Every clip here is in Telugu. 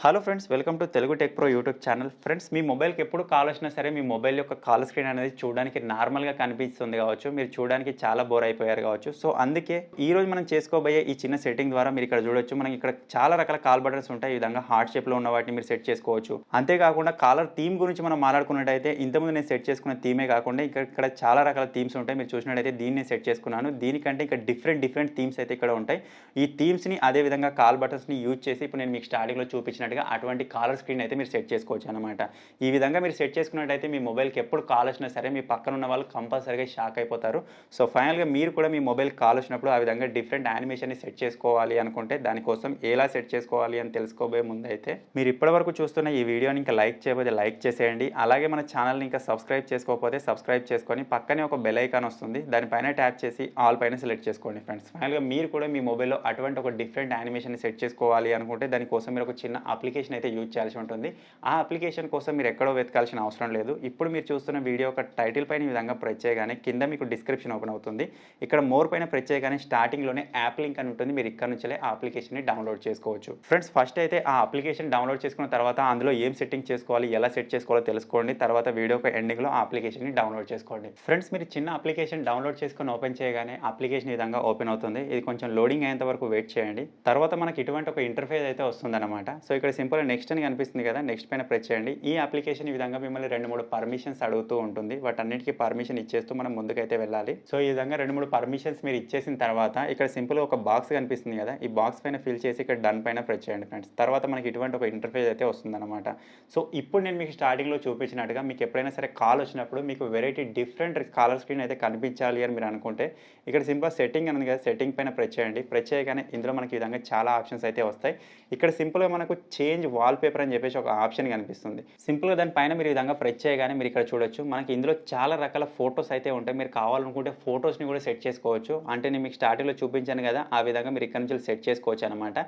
Hello friends, welcome to Telugu tech pro YouTube channel. Friends, మీ మొబైల్కి ఎప్పుడు కాల్ వచ్చినా సరే మీ మొబైల్ యొక్క కాల్ స్క్రీన్ అనేది చూడడానికి నార్మల్గా కనిపిస్తుంది కావచ్చు, మీరు చూడడానికి చాలా బోర్ అయిపోయారు కావచ్చు. సో అందుకే ఈరోజు మనం చేసుకోబోయే ఈ చిన్న సెట్టింగ్ ద్వారా మీరు ఇక్కడ చూడొచ్చు, మనకి ఇక్కడ చాలా రకాల కాల్ బటన్స్ ఉంటాయి. ఈ విధంగా హార్ట్ షేప్లో ఉన్న వాటిని మీరు సెట్ చేసుకోవచ్చు. అంతేకాకుండా కాలర్ థీమ్ గురించి మనం మాట్లాడుకున్నట్టయితే ఇంతకుముందు నేను సెట్ చేసుకున్న థీమే కాకుండా ఇక్కడ చాలా రకాల థీమ్స్ ఉంటాయి. మీరు చూసినట్టయితే దీన్ని సెట్ చేసుకున్నాను. దీనికంటే ఇంకా డిఫరెంట్ థీమ్స్ అయితే ఇక్కడ ఉంటాయి. ఈ థీమ్స్ని అదేవిధంగా కాల్ బటన్స్ని యూజ్ చేసి ఇప్పుడు నేను మీకు స్టార్టింగ్లో చూపించిన అటువంటి కాలర్ స్క్రీన్ అయితే మీరు సెట్ చేసుకోవచ్చు అనమాట. ఈ విధంగా మీరు సెట్ చేసుకున్నట్టయితే మీ మొబైల్కి ఎప్పుడు కాల్ వచ్చినా సరే మీ పక్కన ఉన్న వాళ్ళు కంపల్సరీగా షాక్ అయిపోతారు. సో ఫైనల్గా మీరు కూడా మీ మొబైల్ కాల్ వచ్చినప్పుడు ఆ విధంగా డిఫరెంట్ యానిమేషన్ని సెట్ చేసుకోవాలి అనుకుంటే దానికోసం ఎలా సెట్ చేసుకోవాలి అని తెలుసుకోబోయే ముందు అయితే మీరు ఇప్పటివరకు చూస్తున్న ఈ వీడియోని ఇంకా లైక్ చేయకపోతే లైక్ చేసేయండి. అలాగే మన ఛానల్ని ఇంకా సబ్స్క్రైబ్ చేసుకోకపోతే సబ్స్క్రైబ్ చేసుకొని పక్కనే ఒక బెల్ ఐకాన్ వస్తుంది, దానిపైన ట్యాప్ చేసి ఆల్ పైన సెలెక్ట్ చేసుకోండి ఫ్రెండ్స్. ఫైనల్గా మీరు కూడా మీ మొబైల్లో అటువంటి ఒక డిఫరెంట్ యానిమేషన్ని సెట్ చేసుకోవాలి అనుకుంటే దానికోసం మీరు ఒక చిన్న అప్లికేషన్ అయితే యూజ్ చేయాల్సి ఉంటుంది. ఆ అప్లికేషన్ కోసం మీరు ఎక్కడో వెతకాల్సిన అవసరం లేదు. ఇప్పుడు మీరు చూస్తున్న వీడియో ఒక టైటిల్ పైన ఈ విధంగా ప్రెస్ చేయగానే కింద మీకు డిస్క్రిప్షన్ ఓపెన్ అవుతుంది. ఇక్కడ మోర్ పైన ప్రెస్ చేయగానే స్టార్టింగ్లోనే యాప్ లింక్ అని ఉంటుంది. మీరు ఇక్కడ నుంచే ఆ అప్లికేషన్ని డౌన్లోడ్ చేసుకోవచ్చు. ఫ్రెండ్స్, ఫస్ట్ అయితే ఆ అప్లికేషన్ డౌన్లోడ్ చేసుకున్న తర్వాత అందులో ఏం సెట్టింగ్ చేసుకోవాలి, ఎలా సెట్ చేసుకోవాలో తెలుసుకోండి. తర్వాత వీడియో ఎండింగ్లో ఆ అప్లికేషన్ని డౌన్లోడ్ చేసుకోండి. ఫ్రెండ్స్, మీరు చిన్న అప్లికేషన్ డౌన్లోడ్ చేసుకొని ఓపెన్ చేయగానే అప్లికేషన్ ఈ విధంగా ఓపెన్ అవుతుంది. ఇది కొంచెం లోడింగ్ అయ్యేంత వరకు వెయిట్ చేయండి. తర్వాత మనకి ఇటువంటి ఒక ఇంటర్ఫేస్ అయితే వస్తుందన్నమాట. సో ఇక్కడ సింపుల్ నెక్స్ట్ అని కనిపిస్తుంది కదా, నెక్స్ట్ పైన ప్రెస్ చేయండి. ఈ అప్లికేషన్ ఈ విధంగా మిమ్మల్ని 2-3 పర్మిషన్స్ అడుగుతూ ఉంటుంది. వాటన్నిటికీ పర్మిషన్ ఇచ్చేస్తూ మనం ముందుకైతే వెళ్ళాలి. సో ఈ విధంగా 2-3 పర్మిషన్స్ మీరు ఇచ్చేసిన తర్వాత ఇక్కడ సింపుల్ ఒక బాక్స్ కనిపిస్తుంది కదా, ఈ బాక్స్ పైన ఫిల్ చేసి ఇక్కడ డన్ పైన ప్రెస్ చేయండి ఫ్రెండ్స్. తర్వాత మనకి ఇటువంటి ఒక ఇంటర్ఫేస్ అయితే వస్తుందన్నమాట. సో ఇప్పుడు నేను మీకు స్టార్టింగ్లో చూపించినట్టుగా మీకు ఎప్పుడైనా సరే కాల్ వచ్చినప్పుడు మీకు వెరైటీ డిఫరెంట్ కాలర్ స్క్రీన్ అయితే కనిపించాలి అని మీరు అనుకుంటే ఇక్కడ సింపుల్ సెట్టింగ్ అని ఉంది కదా, సెట్టింగ్ పైన ప్రెస్ చేయండి. ప్రెస్ చేయగానే ఇందులో మనకి ఈ విధంగా చాలా ఆప్షన్స్ అయితే వస్తాయి. ఇక్కడ సింపుల్గా మనకు చేంజ్ వాల్పేపర్ అని చెప్పేసి ఒక ఆప్షన్ కనిపిస్తుంది. సింపుల్గా దానిపైన మీరు ఈ విధంగా ప్రెస్ చేయగానే మీరు ఇక్కడ చూడొచ్చు, మనకి ఇందులో చాలా రకాల ఫొటోస్ అయితే ఉంటాయి. మీరు కావాలనుకుంటే ఫొటోస్ని కూడా సెట్ చేసుకోవచ్చు. అంటే నేను మీకు స్టార్టింగ్లో చూపించాను కదా, ఆ విధంగా మీరు ఇక్కడ నుంచి సెట్ చేసుకోవచ్చు అనమాట.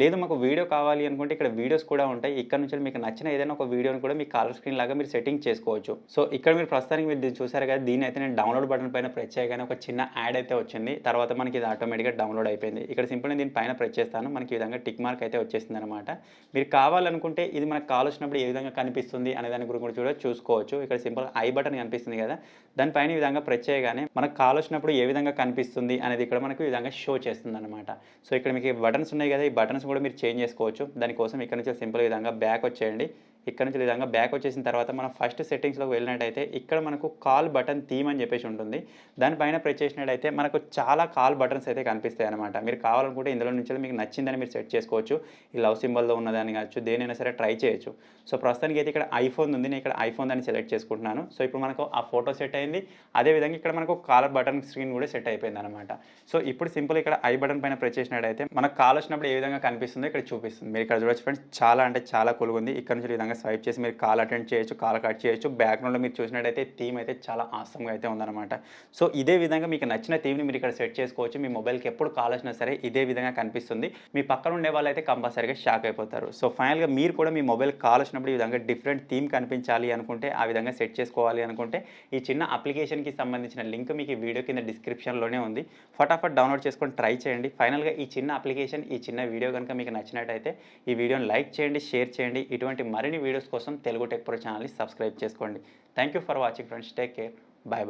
లేదు మాకు వీడియో కావాలి అనుకుంటే ఇక్కడ వీడియోస్ కూడా ఉంటాయి. ఇక్కడ నుంచి మీకు నచ్చిన ఏదైనా ఒక వీడియోని కూడా మీ కాలర్ స్క్రీన్ లాగా మీరు సెట్టింగ్ చేసుకోవచ్చు. సో ఇక్కడ మీరు ప్రస్తుతానికి మీరు చూసారు కదా, దీని అయితే నేను డౌన్లోడ్ బటన్ పైన ప్రెస్ చేయగానే ఒక చిన్న యాడ్ అయితే వచ్చింది. తర్వాత మనకి ఇది ఆటోమేటిక్గా డౌన్లోడ్ అయిపోయింది. ఇక్కడ సింపుల్గా దీని పైన ప్రెస్ చేస్తాను, మనకి ఈ విధంగా టిక్ మార్క్ అయితే వచ్చేసింది అనమాట. మీరు కావాలనుకుంటే ఇది మనకు కాల్ వచ్చినప్పుడు ఏ విధంగా కనిపిస్తుంది అనే దాని గురించి కూడా చూసుకోవచ్చు. ఇక్కడ సింపుల్ ఐ బటన్ కనిపిస్తుంది కదా, దానిపైన ఈ విధంగా ప్రెస్ చేయగానే మనకు కాల్ వచ్చినప్పుడు ఏ విధంగా కనిపిస్తుంది అనేది ఇక్కడ మనకు ఈ విధంగా షో చేస్తుంది అనమాట. సో ఇక్కడ మీకు బటన్స్ ఉన్నాయి కదా, ఈ బటన్స్ కూడా మీరు చేంజ్ చేసుకోవచ్చు. దానికోసం ఇక్కడ నుంచి సింపుల్ విధంగా బ్యాక్ వచ్చేయండి. ఇక్కడ నుంచి విధంగా బ్యాక్ వచ్చేసిన తర్వాత మనం ఫస్ట్ సెట్టింగ్స్లోకి వెళ్ళినట్టయితే ఇక్కడ మనకు కాల్ బటన్ థీమ్ అని చెప్పేసి ఉంటుంది. దానిపైన ప్రెస్ చేసినట్టయితే మనకు చాలా కాల్ బటన్స్ అయితే కనిపిస్తాయి అనమాట. మీరు కావాలనుకుంటే ఇందులో నుంచి మీకు నచ్చిందని మీరు సెట్ చేసుకోవచ్చు. ఈ లవ్ సింబల్తో ఉన్నదాన్ని కావచ్చు, దేనైనా సరే ట్రై చేయొచ్చు. సో ప్రస్తుతానికి అయితే ఇక్కడ ఐఫోన్ ఉంది, నేను ఇక్కడ ఐఫోన్ దాన్ని సెలెక్ట్ చేసుకుంటున్నాను. సో ఇప్పుడు మనకు ఆ ఫోటో సెట్ అయింది. అదేవిధంగా ఇక్కడ మనకు కాలర్ బటన్ స్క్రీన్ కూడా సెట్ అయిపోయింది అనమాట. సో ఇప్పుడు సింపుల్ ఇక్కడ ఐ బటన్ పైన ప్రెస్ చేసినట్టయితే మనకు కాల్ వచ్చినప్పుడు ఏ విధంగా కనిపిస్తుందో ఇక్కడ చూపిస్తుంది. మీరు ఇక్కడ చూడొచ్చు ఫ్రెండ్స్, చాలా అంటే చాలా కూల్గా ఉంది. ఇక్కడ నుంచి విధంగా స్వైప్ చేసి మీరు కాల్ అటెండ్ చేయొచ్చు, కాల్ కట్ చేయొచ్చు. బ్యాక్గ్రౌండ్లో మీరు చూసినట్టయితే థీమ్ అయితే చాలా ఆసమ్గా అయితే ఉందన్నమాట. సో ఇదే విధంగా మీకు నచ్చిన థీమ్ని మీరు ఇక్కడ సెట్ చేసుకోవచ్చు. మీ మొబైల్కి ఎప్పుడు కాల్ వచ్చినా సరే ఇదే విధంగా కనిపిస్తుంది. మీ పక్కన ఉండే వాళ్ళు అయితే కంపల్సరీగా షాక్ అయిపోతారు. సో ఫైనల్గా మీరు కూడా మీ మొబైల్ కాల్ వచ్చినప్పుడు ఈ విధంగా డిఫరెంట్ థీమ్ కనిపించాలి అనుకుంటే, ఆ విధంగా సెట్ చేసుకోవాలి అనుకుంటే ఈ చిన్న అప్లికేషన్కి సంబంధించిన లింక్ మీకు ఈ వీడియో కింద డిస్క్రిప్షన్లోనే ఉంది. ఫటాఫట్ డౌన్లోడ్ చేసుకొని ట్రై చేయండి. ఫైనల్గా ఈ చిన్న అప్లికేషన్, ఈ చిన్న వీడియో కనుక మీకు నచ్చినట్టయితే ఈ వీడియోని లైక్ చేయండి, షేర్ చేయండి. ఇటువంటి మరిన్ని వీడియోస్ కోసం తెలుగు టెక్ ప్రో ఛానల్ని సబ్స్క్రైబ్ చేసుకోండి. Thank you for watching friends. Take care. Bye bye.